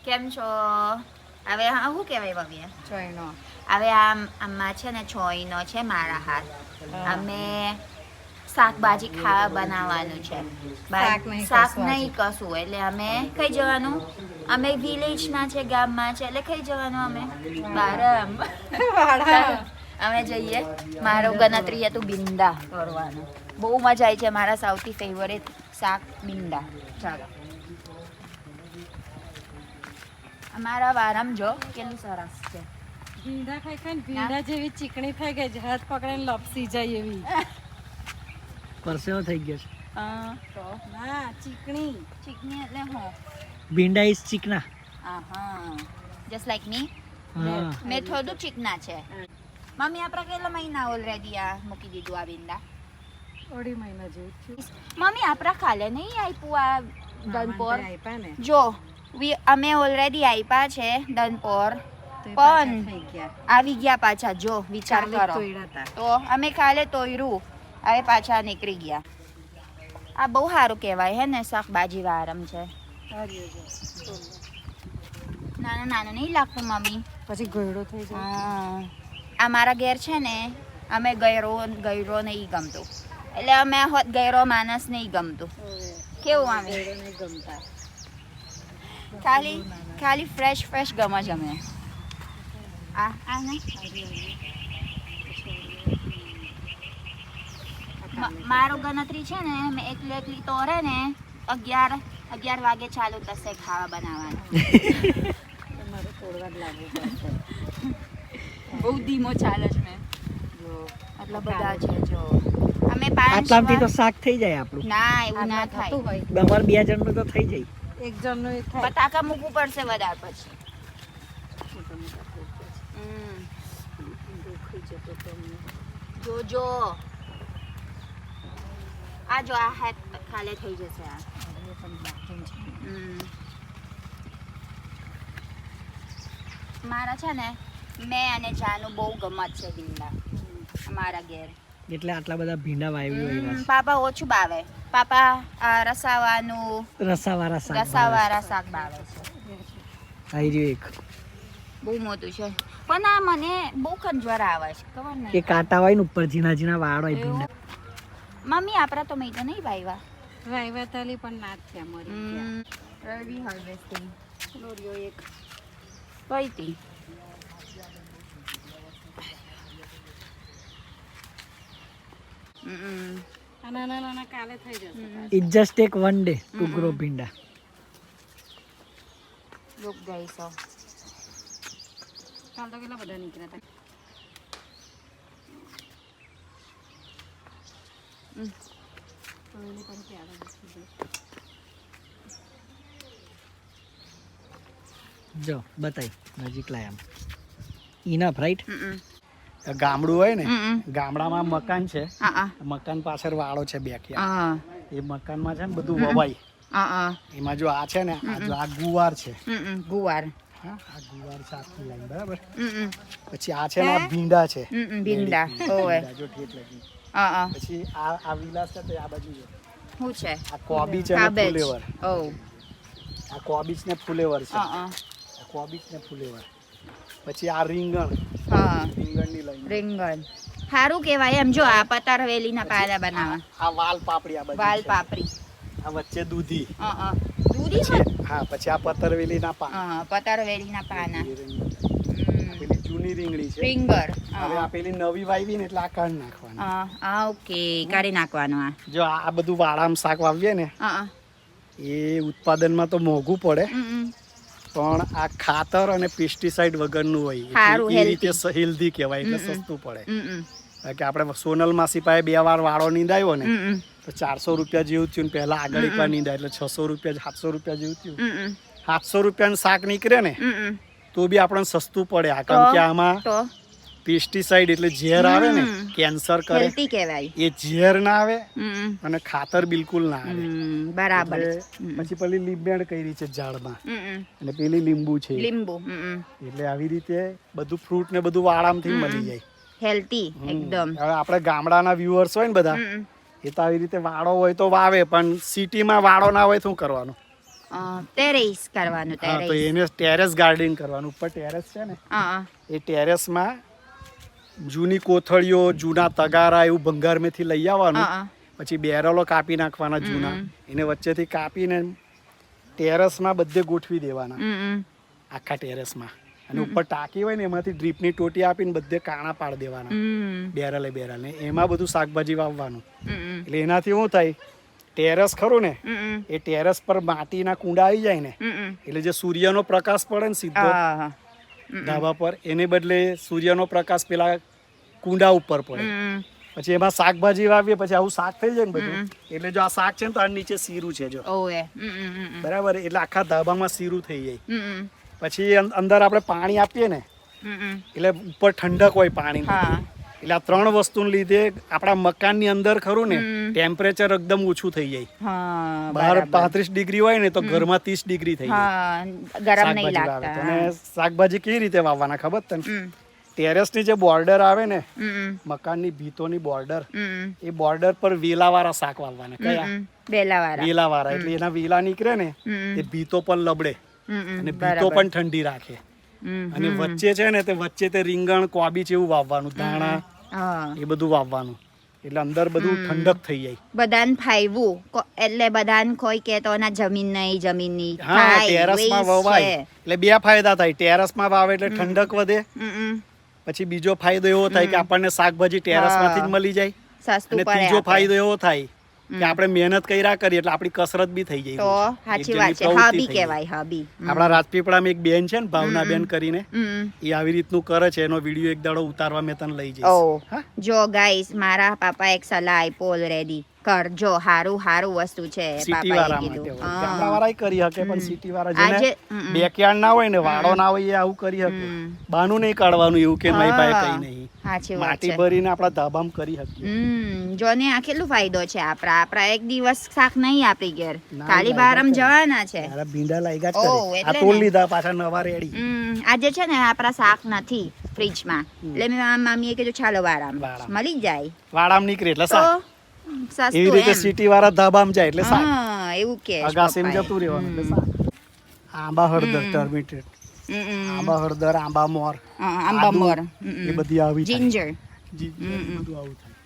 કેમ છો? હવે હા શું કહેવાય ભવ્ય? ચોઈનો. હવે આમાં છે ને ચોઈનો છે મારા હાથ. અમે શાકભાજી ખાવા બનાવવાનું છે. શાક નહીં કશું. એટલે અમે કઈ જવાનું? અમે વિલેજના છે, ગામમાં છે, એટલે કઈ જવાનું અમે? બારમ. અમે જઈએ. મારો ગણતરી હતું બિંદા કરવાનું. બહુ મજા આવી છે. મારા સૌથી ફેવરેટ શાક બિંદા. ચાલો અમારા વારમ જો કેટલું સરસ છે. ભીંડા ખાઈ ખાઈને ભીંડા જેવી ચીકણી થઈ ગઈ છે. હાથ પકડીને લપસી જાય એવી. પરસેવો થઈ ગયો છે. તો ના ચીકણી. ચીકણી એટલે હું? Bhinda is chikna. Just like me. હા. મેં થોડું ચીકના છે. મમ્મી આપણે કેટલા મહિના ઓલરેડી આ મૂકી દીધું આ બિંદા? 2 મહિના જેવું થયું. મમ્મી આપણા કાલે નહીં આપ્યું આ દનપોર? આપ્યા ને જો અમે ઓલરેડી આપ્યા છે દનપોર, તો એ પણ પાછા થઈ ગયા. આવી ગયા પાછા. જો વિચાર કાલે કરો. તોડ્યા તા. તો અમે કાલે તોયરું, હવે પાછા નીકળી ગયા. આ બહુ સારું કહેવાય હે ને, શાકભાજી વારમ છે. નાનું નાનું નહીં લાગતું મમ્મી? પછી ગળ્યો થઈ જાય. આ મારા ઘેર છે ને, અમે ગયરો નહીં ગમતું, એટલે અમે હોત ગયરો માણસ નહીં ગમતું. કેવું આવે? નહીં ગમતા. ખાલી ફ્રેશ ગમે છે અમે. આ નહીં મારું ગણતરી છે ને, મેં એકલી તોરે ને 11 વાગે ચાલુ થશે ખાવા બનાવવાનું. મારે તોડવા જ લાગવું પડશે. બહુ ધીમો ચાલે છે. મેં જો આટલા બધા છે. જો અમે 5 આટલામાંથી તો શાક થઈ જાય આપણું. ના એવું ના આટલા થતું થાય. હોય. અમારે 2 જણનું તો થઈ જાય. એક જણનું એ થાય. બટાકા મૂકવું પડશે વધારે પછી. દુખી જતો તમને. જો આ જો આ હાથ ખાલે થઈ જશે. આ હવે પણ બાકી છે. મારા છે ને, મેં અને જાનું બહુ ગમત છે ભીંડા અમારા ઘેર. એટલે આટલા બધા ભીંડા વાવી હોય. પાપા ઓછું ભાવે. પાપા આ રસાવાળા શાક ભાવે છે. આવી રહ્યું એક. બહુ મોટું છે, પણ આ મને બહુ ખંજવાળ આવે છે. ખબર એ નહીં. કાંટા હોય ને ઉપર ઝીણા વાળ હોય ભીંડા. મમ્મી આપણા તો મેં તો નહીં ભાઈવા. વાયવા તાલી પણ ના જ થયા મરી ગયા. રવિ હાર્વેસ્ટિંગ લોરીઓ એક કઈ હતી? નાના કાલે થઈ જશે. It just take 1 day to grow bhinda. Look guys. કાલ તો કેટલા બધા નીકળ્યા હતા. તોડેલી પણ ક્યારે નથી. જો બતાય નજીક લાય આમ. Enough right. ગામડું હોય ને, ગામડામાં મકાન છે, હા મકાન પાછળ વાળો છે 2 કિયા. હા એ મકાનમાં છે ને બધું વવાય. એમાં જો આ છે ને, આ ગુવાર છે. ગુવાર. હા, આ ગુવાર છે આખી લાઈન, બરાબર. પછી આ છે ને, આ ભીંડા છે. ભીંડા. ઓય. જો ઠેઠ લગી. પછી આ વિલાસ છે, તો આ બાજુ છે. શું છે? આ કોબી છે ને ફુલેવર. ઓ આ કોબીજ ને ફુલેવર છે. આ કોબીજ ને ફુલેવર. પછી આ રીંગણ. હા રીંગણની લાઈન. રીંગણ સારું કહેવાય એમ. જો આ પતારવેલીના પાલા બનાવવા. આ વાલ પાપડી. આ બાજુ વાલ છે. પાપડી. આ વચ્ચે દૂધી. દૂધી પછી હા, પછી આ પતરવેલીના પાન. પતારવેલીના પાના. પેલી જૂની રીંગણી છે. રીંગણ. હવે આ પેલી નવી વાવી ને, એટલે આ કાઢી નાખવાની. ઓકે, કાઢી નાખવાનું. જો આ બધું વાળામાં શાક વાવીએ ને, એ ઉત્પાદનમાં તો મોંઘું પડે, પણ આ ખાતર અને પેસ્ટિસાઇડ વગરનું હોય, સારું, એ રીતે હેલ્ધી કહેવાય, એટલે સસ્તું પડે. કે આપણે સોનલ માસી પાસે 2 વાર વાળો નીંદાયો ને, તો 400 રૂપિયા જેવું થયું. પહેલા આગળ એકવાર નીંદાય એટલે 600 રૂપિયા 700 રૂપિયા જેવું થયું. 700 રૂપિયાનું શાક નીકળે ને, તો બી આપણને સસ્તું પડે. આ કારણ કે આમાં પેસ્ટિસાઇડ એટલે ઝેર આવે ને, કેન્સર કરે, હેલ્ધી કહેવાય. એ ઝેર ના આવે અને ખાતર બિલકુલ ના આવે. બરાબર. પછી પેલી લીંબેણ કરી છે ઝાડમાં, અને પેલી લીંબુ છે. લીંબુ. એટલે આવી રીતે બધું ફ્રૂટ ને બધું વાળામથી મળી જાય. હેલ્ધી એકદમ. હવે આપણે ગામડાના વ્યુઅર્સ હોય ને બધા, એ તો આવી રીતે વાળો હોય તો વાવે, પણ સિટીમાં વાળો ના હોય શું કરવાનું? ટેરેસ કરવાનું હા તો ટેરેસ એને ટેરેસ ગાર્ડનિંગ કરવાનું. ઉપર ટેરેસ છે ને હા એ ટેરેસમાં જૂની કોથળીઓ, જૂના તગારા એવું ભંગારમેથી લઈ આવવાનું. હા પછી બેરલો કાપી નાખવાના જૂના, એને વચ્ચેથી કાપીને ટેરેસમાં બધે ગોઠવી દેવાના, આખા ટેરેસમાં. અને ઉપર ટાંકી હોય ને એમાંથી ડ્રીપની ટોટી આપીને બધે કાણા પાડી દેવાના, બેરલે. એમાં બધું શાકભાજી વાવવાનું. એટલે એનાથી શું થાય, ટેરેસ ખરું ને એ ટેરેસ પર માટીના કુંડા આવી જાય ને, એટલે જે સૂર્યનો પ્રકાશ પડે ને સીધો ધાબા પર, એને બદલે સૂર્યનો પ્રકાશ પેલા કુંડા ઉપર પડે. પછી એમાં શાકભાજી વાવીએ, પછી આવું શાક થઈ જાય ને બધું. એટલે જો આ શાક છે ને તો આ નીચે શીરું છે જો, બરાબર, એટલે આખા ધાબામાં શીરું થઈ જાય. પછી અંદર આપણે પાણી આપીએ ને એટલે ઉપર ઠંડક હોય પાણી, એટલે આ 3 વસ્તુને લીધે આપણા મકાનની અંદર ખરું ને ટેમ્પરેચર એકદમ ઓછું થઈ જાય. બહાર 35 ડિગ્રી હોય ને તો ઘરમાં 30 ડિગ્રી થઈ જાય. ગરમ નહીં શાકભાજી વાવે તો. લાગતા. અને શાકભાજી કેવી રીતે વાવવાના ખબર તને? ટેરેસની જે બોર્ડર આવે ને, મકાનની ભીતોની બોર્ડર, એ બોર્ડર પર વેલાવાળા શાક વાવવાના. કયા? વેલાવાળા. એટલે એના વેલા નીકળે ને એ ભીતો પણ લબડે અને ભીતો પણ ઠંડી રાખે. અને વચ્ચે છે ને તે વચ્ચે તે રીંગણ, કોબીજ એવું વાવવાનું, ધાણા એ બધું વાવવાનું. એટલે અંદર બધું ઠંડક થઈ જાય. બધાને ફાયવું એટલે બધાને કોઈ કે તો ના જમીન નહીં. હા, ટેરેસમાં વવાય એટલે 2 ફાયદા થાય. ટેરેસમાં વાવે એટલે ઠંડક વધે. પછી બીજો ફાયદો એવો થાય કે આપણને શાકભાજી ટેરેસમાંથી જ મળી જાય. સસ્તું અને પડે. ત્રીજો ફાયદો એવો થાય કે આપણે મહેનત કર્યા કરીએ એટલે આપણી કસરત બી થઈ જાય. તો સાચી વાત છે, હબી કહેવાય, હબી. આપણા રાજપીપળામાં એક બેન છે ને, ભાવનાબેન કરીને, એ આવી રીતનું કરે છે. એનો વિડીયો એક દાડો ઉતારવા મેં તને લઈ જઈશ. જો ગાઈસ, મારા પાપા એક સલાહ આપ્યો ઓલરેડી, કરજો, હારું વસ્તુ છે. સિટી પાપાએ વાળા કીધું. માટે ગામડા વાળા કરી શકે, પણ સિટી વાળા જેને બેકયાર્ડ ના હોય ને, વાડો ના હોય, એ આવું કરી શકે. બાનું નહીં કાઢવાનું એવું કે મારી પાસે કઈ નહીં. સાચી વાત માટી છે. ભરીને આપણા ધાબામાં કરી શકીએ. જો ને આ કેટલો ફાયદો છે. આપણા એક દિવસ શાક નહીં આપણી ઘેર, ના, ખાલી લાગ્યા બારમ છે. જવાના છે. યાર, ભીંડા લાગ્યા જ ઓહ, કરે. એટલે આ તોડ ને. લીધા પાછા નવા રેડી. આજે છે ને આપણા શાક નથી ફ્રીજમાં, એટલે મેં મામીએ કીધું ચાલો વાળામાં વાળામાં. મળી જાય વાડામાં નીકળે એટલે તો શાક. એવી સસ્તું રીતે એમ. સિટી વાળા ધાબામાં જાય એટલે શાક. હા, એવું કે અગાસીમાં જતું રહેવાનું એટલે શાક. આંબા હળદર, ટર્મિટેડ, આંબા હળદર, આંબા મોર, આંબા આદુ, મોર, એ બધી આવી થાય. જિંજર. બધું આવું થાય.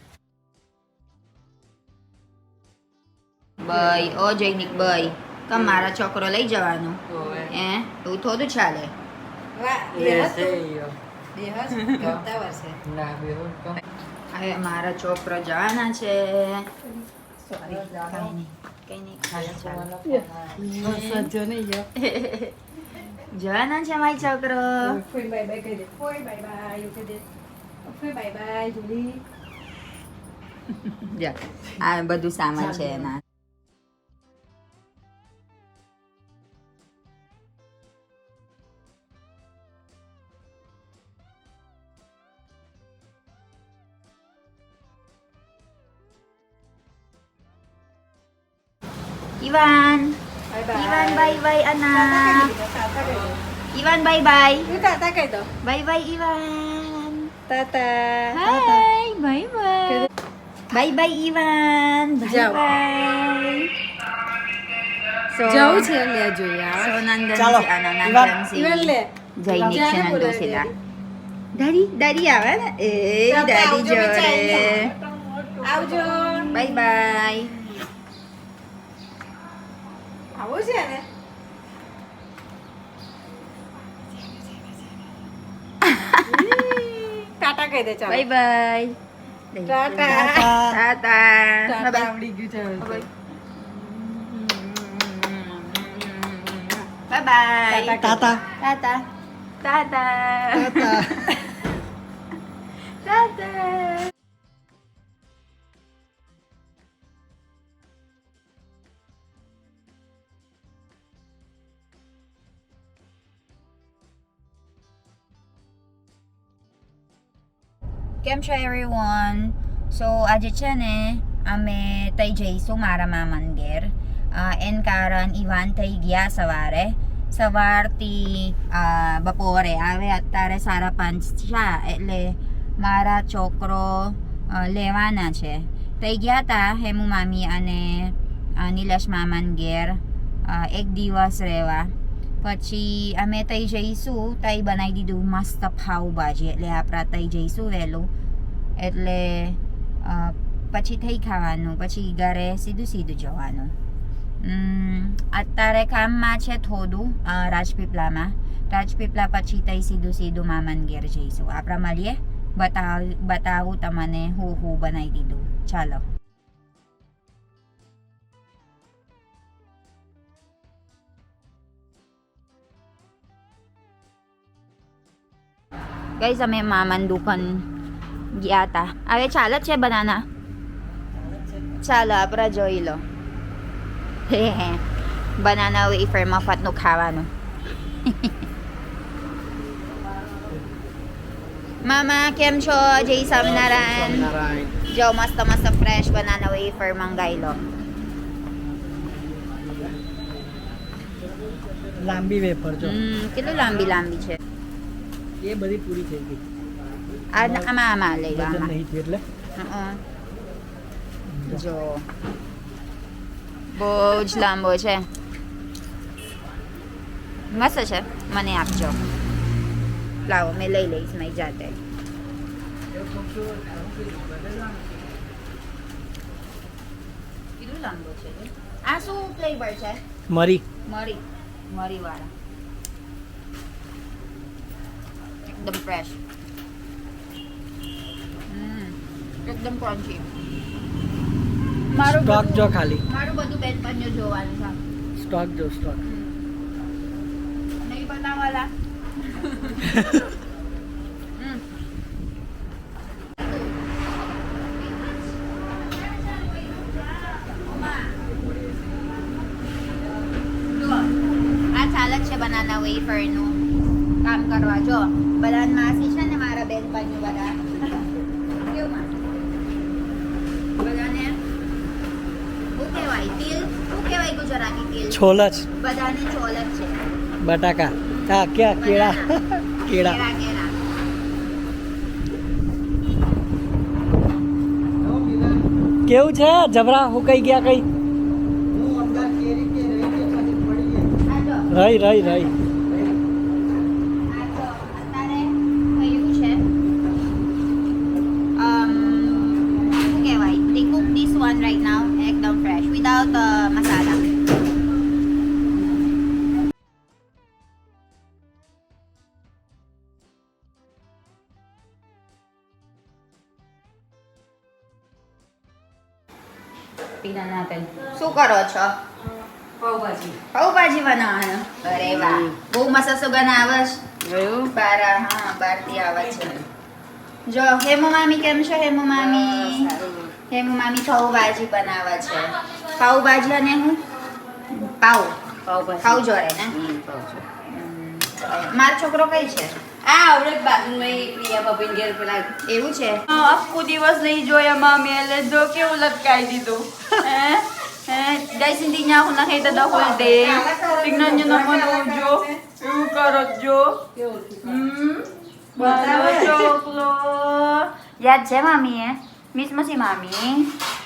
બઈ ઓ જૈનિક બઈ, કમ મારા છોકરો લઈ જવાનું એવું થોડું ચાલે. હવે મારા છોકરો જવાના છે. કઈ નહીં જવાના છે મારી છોકરો. જા, આ બધું સામાન છે એના. Ivan, Ivan bye bye anak. Ivan bye bye. Bye bye Ivan. Hai, bye bye. Bye bye Ivan. Bye જાઓ. bye. So, જવું છે લે જોઈએ so Nandan ચાલો, si ano, Ivan. Nandan si Ivan le. Jainik si Diyan na nandun po, sila. Daddy. Daddy આવે ને? Daddy જોડે. આવજો. Bye bye. આવું છે ને ટાટા કહી દે ચાલો Bye bye. Tata Tata. Tata આવડી ગયું છે Bye bye. તાતા Tata. Tata. Tata. કેમ છો everyone? So આજે છે ને અમે તઈ જઈશું મારા મામાને ઘેર. એન કારણ ઇવાન થઈ ગયા સવારથી બપોરે આવે. અત્યારે 5:30 છે, એટલે મારા છોકરો લેવાના છે. તઈ ગયા હતા હેમુ મામી અને નિલેશ મામાને ઘેર એક દિવસ રહેવા. પછી અમે તઈ જઈશું, તઈ બનાવી દીધું મસ્ત પાવભાજી, એટલે આપણે તઈ જઈશું વહેલું, એટલે પછી થઈ ખાવાનું, પછી ઘરે સીધું જવાનું. અત્યારે કામમાં છે થોડું રાજપીપળામાં. રાજપીપળા પછી તઈ સીધું મામાને ઘેર જઈશું. આપણે મળીએ, બતાવું તમને હું બનાવી દીધું. ચાલો. ગઈસ અમે મામાની દુકાન ગયા હતા. હવે ચાલે જ છે બનાના? ચાલો આપણે જોઈ લો. હે બનાના વેફર મફતનું ખાવાનું. મામા કેમ છો? જય સ્વામિનારાયણ. જો મસ્ત ફ્રેશ બનાના વેફર મંગાવી લો. લાંબી વેફર જો. કેટલું લાંબી છે. એ બધી પૂરી થઈ ગઈ. આમાં લઈ લો. વજન નહીં થયું એટલે જો બહુ જ લાંબો છે. મસ્ત છે. મને આપજો. લાવો મેં લઈ લઈશ મેં જાતે. કેટલું લાંબો છે. આ શું ફ્લેવર છે? મરી મરી વાળા. એકદમ ફ્રેશ. એકદમ ક્રન્ચી. સ્ટોક જો ખાલી. મારું બધું બેનપણીઓ જોવાનું છે. સ્ટોક જો સ્ટોક. નહીં બનાવવાલા. આ ચાલક છે બનાના વેફરનું કામ કરવા. જો બધા માસી છે ને મારા બેનપણીઓ બધા. કેવું માસી? બધાને શું કહેવાય? તિલ શું કહેવાય ગુજરાતી? તિલ. છોલ જ. બધાને ચોલ જ છે. બટાકા. હા ક્યાં કેળા. કેળા. કેળા. કેવું છે જબરા હુકાઈ ગયા કઈ? આ જો રહી આ જો અત્યારે કયું છે શું કહેવાય? They cook this one right now એકદમ fresh without masala. પીના નાખેલ. શું કરો છો? પાવભાજી બનાવવાનું. અરે વાહ, બહુ મસ્ત સુગંધ આવે છે. બહારથી આવે છે. જો હેમુ મામી કેમ છો? હેમુ મામી પાવભાજી બનાવે છે. પાવભાજી અને હું પાવ જોડે ને. મારો છોકરો કઈ છે? એવું છે? આખો દિવસ નહીં જોયા મામી એટલે જો કેવું લટકાઈ દીધું. Guys, hindi niya ako nakita the whole day. Tingnan nyo naman jo. Yung karot jo. Ano choklo. Yan siya, mami eh. Miss mo si mami.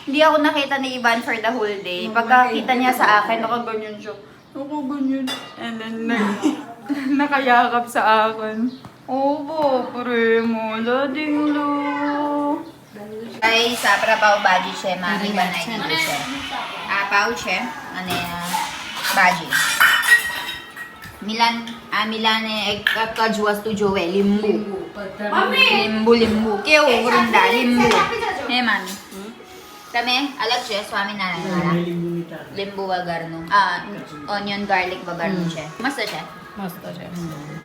Hindi ako nakita ni Ivan for the whole day. Pagkakita niya sa akin, Nakaganyan siya. Nakaganyan. And then nakayakap sa akin. Opo, primo. Lading lo. guys, આપણા પાવભાજી છે, મામી બનાવી દીધું છે. આ પાવ છે અને ભાજી. મિલાને એક જ વસ્તુ જોવે, લીંબુ. લીંબુ કેવું વૃંદા લીંબુ. હે મામી તમે અલગ છે સ્વામિનારાયણ વાળા. લીંબુ વગરનું ઓનિયન ગાર્લિક વગરનું છે. મસ્ત છે.